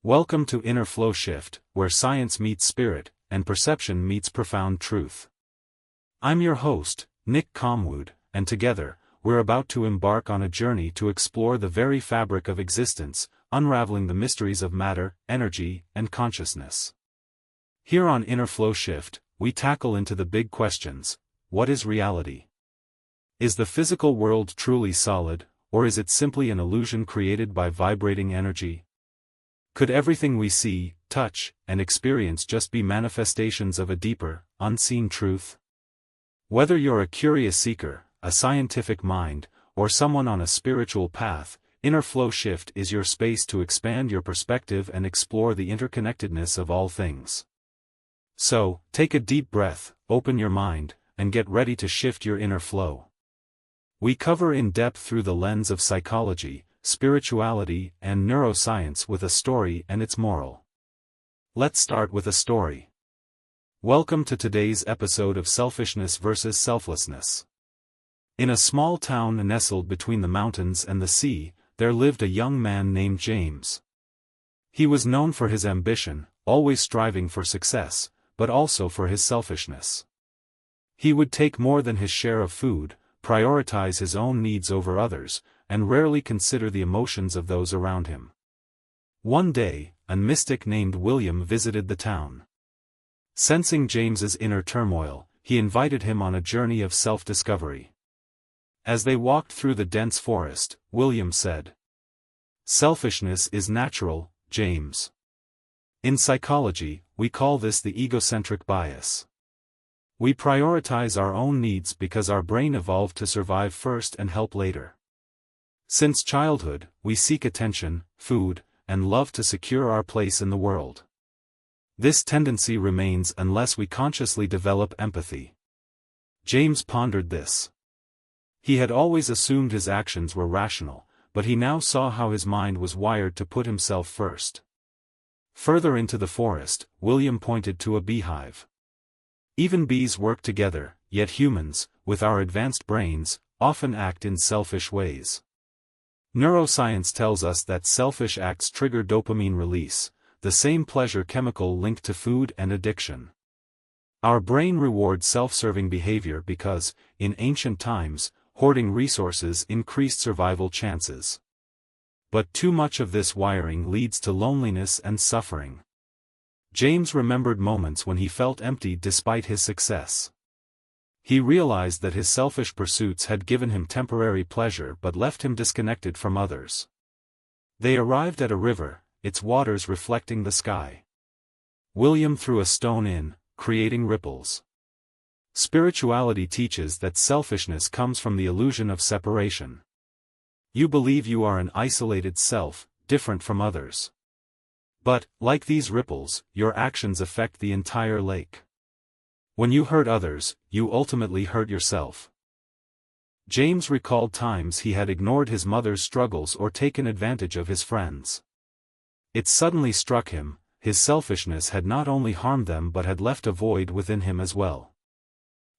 Welcome to Inner Flow Shift, where science meets spirit, and perception meets profound truth. I'm your host, Nick Comwood, and together, we're about to embark on a journey to explore the very fabric of existence, unraveling the mysteries of matter, energy, and consciousness. Here on Inner Flow Shift, we tackle into the big questions: what is reality? Is the physical world truly solid, or is it simply an illusion created by vibrating energy? Could everything we see, touch, and experience just be manifestations of a deeper, unseen truth? Whether you're a curious seeker, a scientific mind, or someone on a spiritual path, Inner Flow Shift is your space to expand your perspective and explore the interconnectedness of all things. So, take a deep breath, open your mind, and get ready to shift your inner flow. We cover in depth through the lens of psychology, spirituality, and neuroscience with a story and its moral. Let's start with a story. Welcome to today's episode of Selfishness versus Selflessness. In a small town nestled between the mountains and the sea, there lived a young man named James. He was known for his ambition, always striving for success, but also for his selfishness. He would take more than his share of food, prioritize his own needs over others, and rarely consider the emotions of those around him. One day, a mystic named William visited the town. Sensing James's inner turmoil, he invited him on a journey of self-discovery. As they walked through the dense forest, William said, "Selfishness is natural, James. In psychology, we call this the egocentric bias. We prioritize our own needs because our brain evolved to survive first and help later. Since childhood, we seek attention, food, and love to secure our place in the world. This tendency remains unless we consciously develop empathy." James pondered this. He had always assumed his actions were rational, but he now saw how his mind was wired to put himself first. Further into the forest, William pointed to a beehive. Even bees work together, yet humans, with our advanced brains, often act in selfish ways. Neuroscience tells us that selfish acts trigger dopamine release, the same pleasure chemical linked to food and addiction. Our brain rewards self-serving behavior because, in ancient times, hoarding resources increased survival chances. But too much of this wiring leads to loneliness and suffering. James remembered moments when he felt empty despite his success. He realized that his selfish pursuits had given him temporary pleasure but left him disconnected from others. They arrived at a river, its waters reflecting the sky. William threw a stone in, creating ripples. Spirituality teaches that selfishness comes from the illusion of separation. You believe you are an isolated self, different from others. But, like these ripples, your actions affect the entire lake. When you hurt others, you ultimately hurt yourself. James recalled times he had ignored his mother's struggles or taken advantage of his friends. It suddenly struck him, his selfishness had not only harmed them but had left a void within him as well.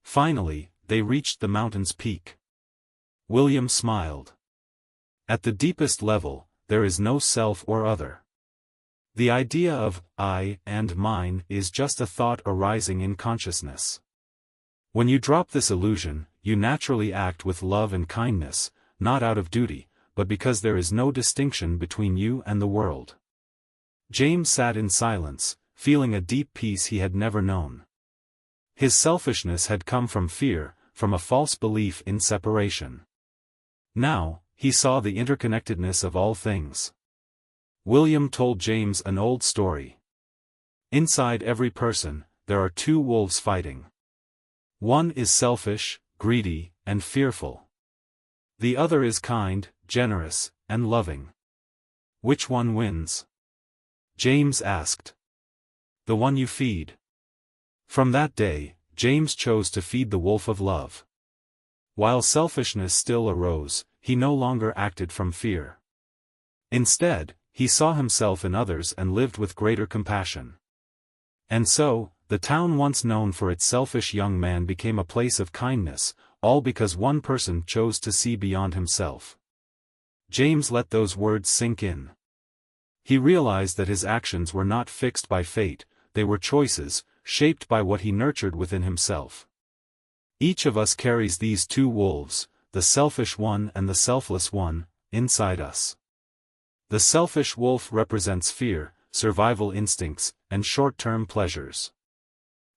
Finally, they reached the mountain's peak. William smiled. At the deepest level, there is no self or other. The idea of I and mine is just a thought arising in consciousness. When you drop this illusion, you naturally act with love and kindness, not out of duty, but because there is no distinction between you and the world. James sat in silence, feeling a deep peace he had never known. His selfishness had come from fear, from a false belief in separation. Now, he saw the interconnectedness of all things. William told James an old story. Inside every person, there are two wolves fighting. One is selfish, greedy, and fearful. The other is kind, generous, and loving. Which one wins? James asked. The one you feed. From that day, James chose to feed the wolf of love. While selfishness still arose, he no longer acted from fear. Instead, he saw himself in others and lived with greater compassion. And so, the town once known for its selfish young man became a place of kindness, all because one person chose to see beyond himself. James let those words sink in. He realized that his actions were not fixed by fate, they were choices, shaped by what he nurtured within himself. Each of us carries these two wolves, the selfish one and the selfless one, inside us. The selfish wolf represents fear, survival instincts, and short-term pleasures.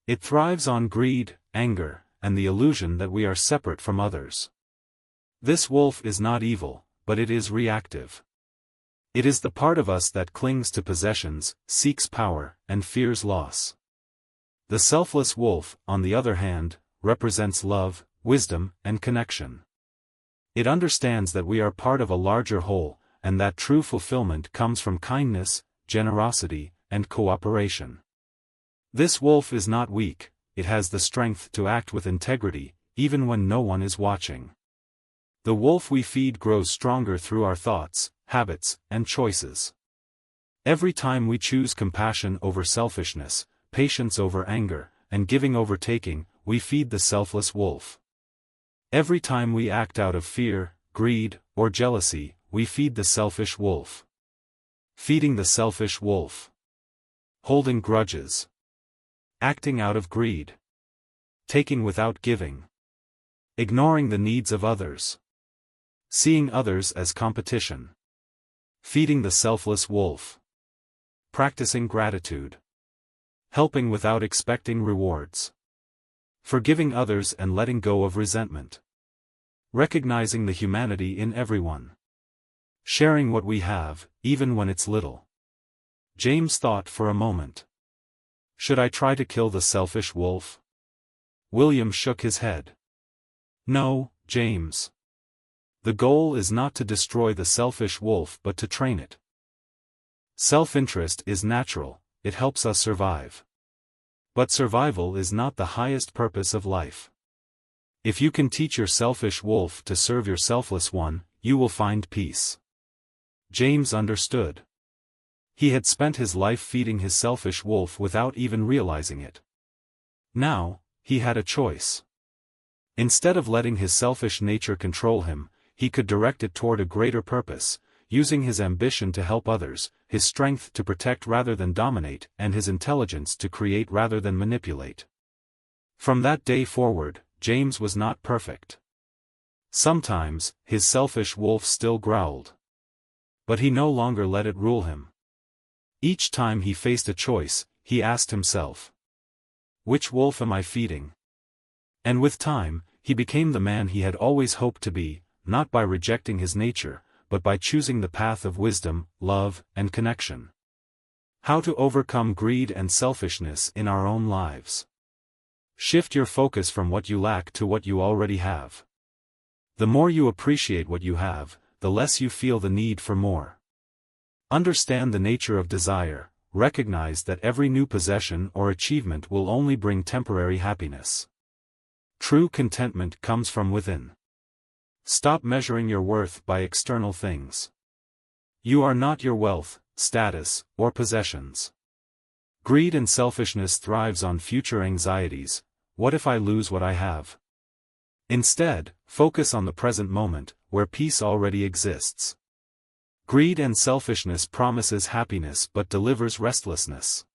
It thrives on greed, anger, and the illusion that we are separate from others. This wolf is not evil, but it is reactive. It is the part of us that clings to possessions, seeks power, and fears loss. The selfless wolf, on the other hand, represents love, wisdom, and connection. It understands that we are part of a larger whole, and that true fulfillment comes from kindness, generosity, and cooperation. This wolf is not weak, it has the strength to act with integrity, even when no one is watching. The wolf we feed grows stronger through our thoughts, habits, and choices. Every time we choose compassion over selfishness, patience over anger, and giving over taking, we feed the selfless wolf. Every time we act out of fear, greed, or jealousy, we feed the selfish wolf. Feeding the selfish wolf. Holding grudges. Acting out of greed. Taking without giving. Ignoring the needs of others. Seeing others as competition. Feeding the selfless wolf. Practicing gratitude. Helping without expecting rewards. Forgiving others and letting go of resentment. Recognizing the humanity in everyone. Sharing what we have, even when it's little. James thought for a moment. Should I try to kill the selfish wolf? William shook his head. No, James. The goal is not to destroy the selfish wolf but to train it. Self-interest is natural, it helps us survive. But survival is not the highest purpose of life. If you can teach your selfish wolf to serve your selfless one, you will find peace. James understood. He had spent his life feeding his selfish wolf without even realizing it. Now, he had a choice. Instead of letting his selfish nature control him, he could direct it toward a greater purpose, using his ambition to help others, his strength to protect rather than dominate, and his intelligence to create rather than manipulate. From that day forward, James was not perfect. Sometimes, his selfish wolf still growled. But he no longer let it rule him. Each time he faced a choice, he asked himself, "Which wolf am I feeding?" And with time, he became the man he had always hoped to be, not by rejecting his nature, but by choosing the path of wisdom, love, and connection. How to overcome greed and selfishness in our own lives. Shift your focus from what you lack to what you already have. The more you appreciate what you have, the less you feel the need for more. Understand the nature of desire, recognize that every new possession or achievement will only bring temporary happiness. True contentment comes from within. Stop measuring your worth by external things. You are not your wealth, status, or possessions. Greed and selfishness thrives on future anxieties. What if I lose what I have? Instead, focus on the present moment, where peace already exists. Greed and selfishness promises happiness but delivers restlessness.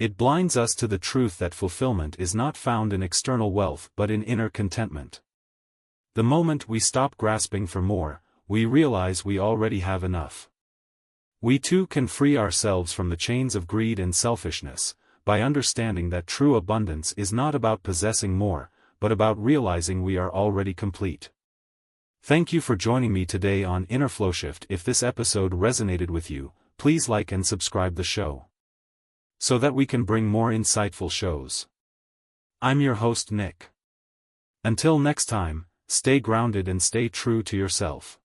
It blinds us to the truth that fulfillment is not found in external wealth but in inner contentment. The moment we stop grasping for more, we realize we already have enough. We too can free ourselves from the chains of greed and selfishness, by understanding that true abundance is not about possessing more, but about realizing we are already complete. Thank you for joining me today on Inner Flowshift. If this episode resonated with you, please like and subscribe the show, so that we can bring more insightful shows. I'm your host Nick. Until next time, stay grounded and stay true to yourself.